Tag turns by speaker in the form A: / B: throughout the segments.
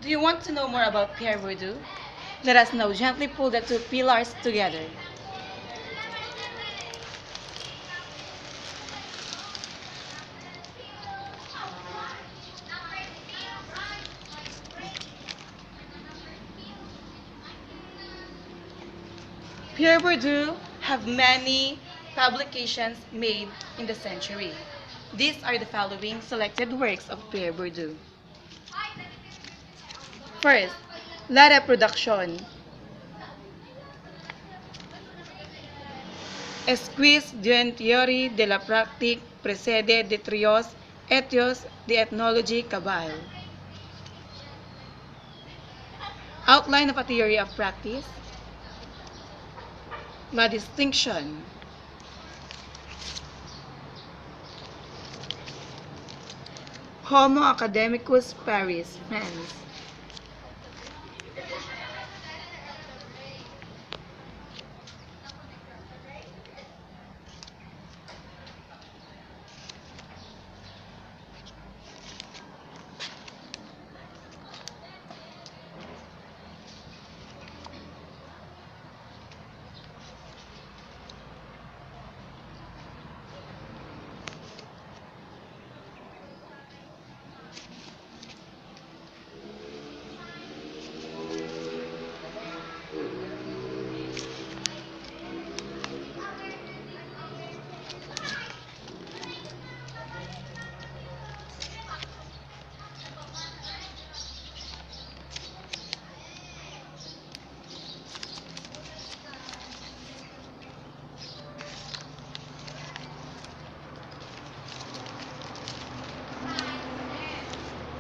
A: Do you want to know more about Pierre Bourdieu? Let us now gently pull the two pillars together. Pierre Bourdieu have many publications made in the century. These are the following selected works of Pierre Bourdieu. First, La Reproduction. Esquisse d'une théorie de la pratique précédée de trios études d'ethnologie cabale. Outline of a theory of practice. La distinction. Homo Academicus Paris, France.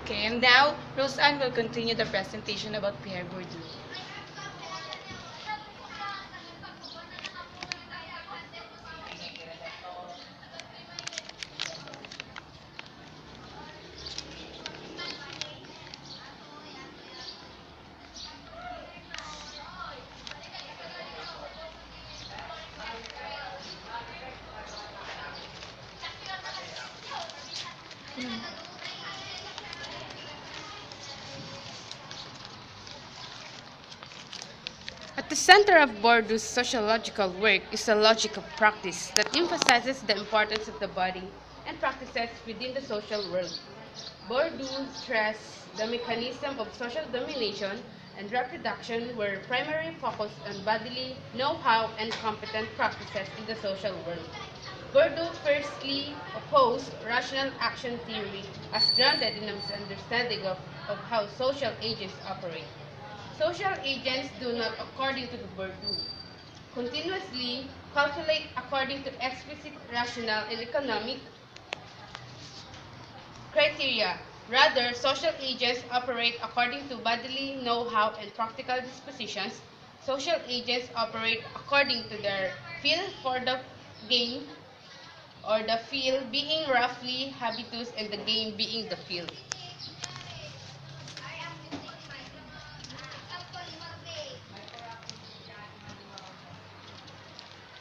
A: Okay, and now Roseanne will continue the presentation about Pierre Bourdieu.
B: At the center of Bourdieu's sociological work is a logic of practice that emphasizes the importance of the body and practices within the social world. Bourdieu stressed the mechanism of social domination and reproduction were primarily focused on bodily know-how and competent practices in the social world. Bourdieu firstly opposed rational action theory as grounded in a misunderstanding of how social agents operate. Social agents do not, according to the Bourdieu, continuously calculate according to explicit rational and economic criteria. Rather, social agents operate according to bodily know-how and practical dispositions. Social agents operate according to their feel for the game, or the feel being roughly habitus and the game being the field.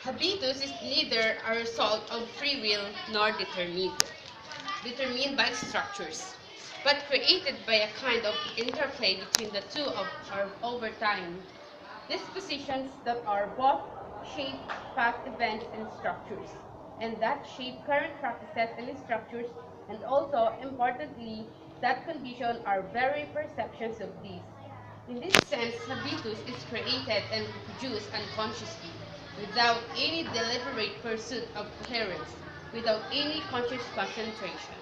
B: Habitus is neither a result of free will nor determined by structures, but created by a kind of interplay between the two over time. Dispositions that are both shape past events and structures, and that shape current practices and structures, and also, importantly, that condition our very perceptions of these. In this sense, habitus is created and reproduced unconsciously, without any deliberate pursuit of coherence, without any conscious concentration.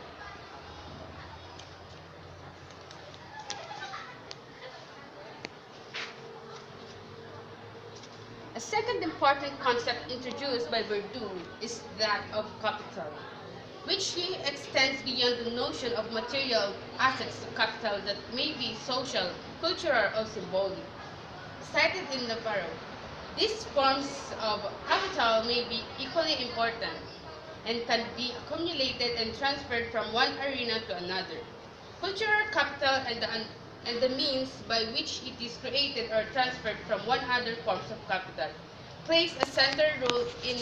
B: A second important concept introduced by Bourdieu is that of capital, which he extends beyond the notion of material assets to capital that may be social, cultural, or symbolic. Cited in Navarro, these forms of capital may be equally important and can be accumulated and transferred from one arena to another. Cultural capital and the means by which it is created or transferred from one other forms of capital plays a central role in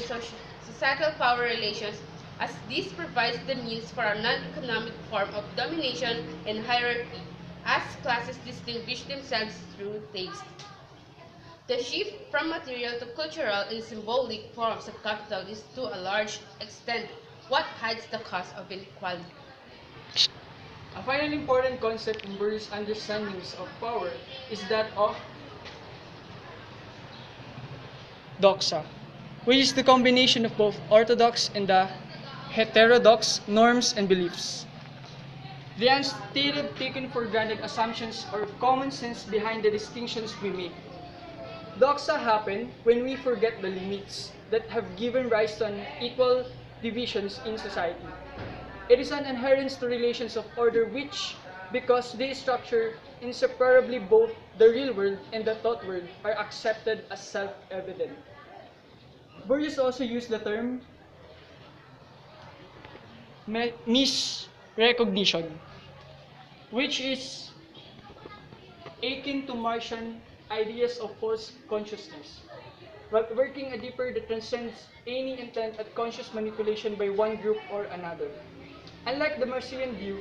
B: societal power relations as this provides the means for a non-economic form of domination and hierarchy as classes distinguish themselves through taste. The shift from material to cultural and symbolic forms of capital is to a large extent what hides the cost of inequality.
C: A final important concept in Bourdieu's understandings of power is that of doxa, which is the combination of both orthodox and the heterodox norms and beliefs. The unstated, taken for granted assumptions or common sense behind the distinctions we make. Doxa happen when we forget the limits that have given rise to unequal divisions in society. It is an inherence to relations of order which, because they structure inseparably both the real world and the thought world, are accepted as self-evident. Bourdieu also used the term misrecognition, which is akin to Martian ideas of false consciousness, but working a deeper that transcends any intent at conscious manipulation by one group or another. Unlike the Martian view,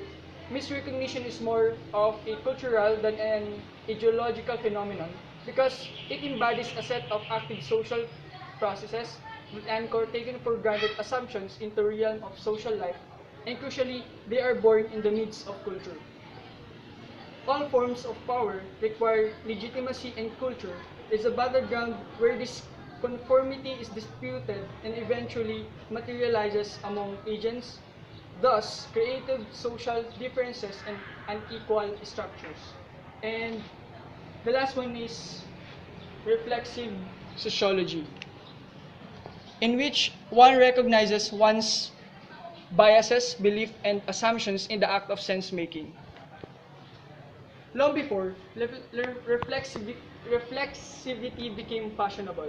C: misrecognition is more of a cultural than an ideological phenomenon because it embodies a set of active social processes that anchor taken for granted assumptions into the realm of social life, and crucially, they are born in the midst of culture. All forms of power require legitimacy, and culture is a battleground where this conformity is disputed and eventually materializes among agents, thus creative social differences and unequal structures. And the last one is reflexive sociology, in which one recognizes one's biases, beliefs, and assumptions in the act of sense-making. Long before, reflexivity became fashionable.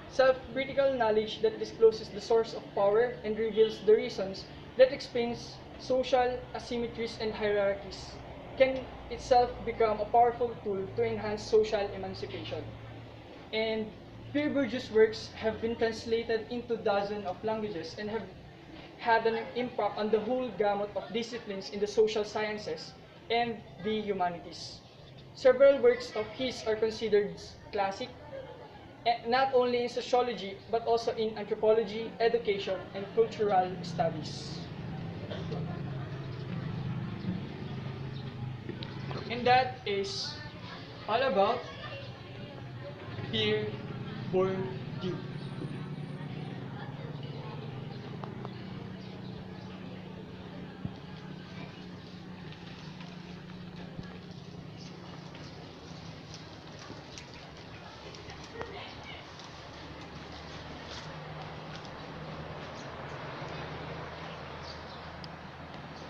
C: Self-critical knowledge that discloses the source of power and reveals the reasons that explains social asymmetries and hierarchies can itself become a powerful tool to enhance social emancipation. And Pierre Bourdieu's works have been translated into dozens of languages and have had an impact on the whole gamut of disciplines in the social sciences and the humanities. Several works of his are considered classic, not only in sociology but also in anthropology, education, and cultural studies. And that is all about Pierre Bourdieu.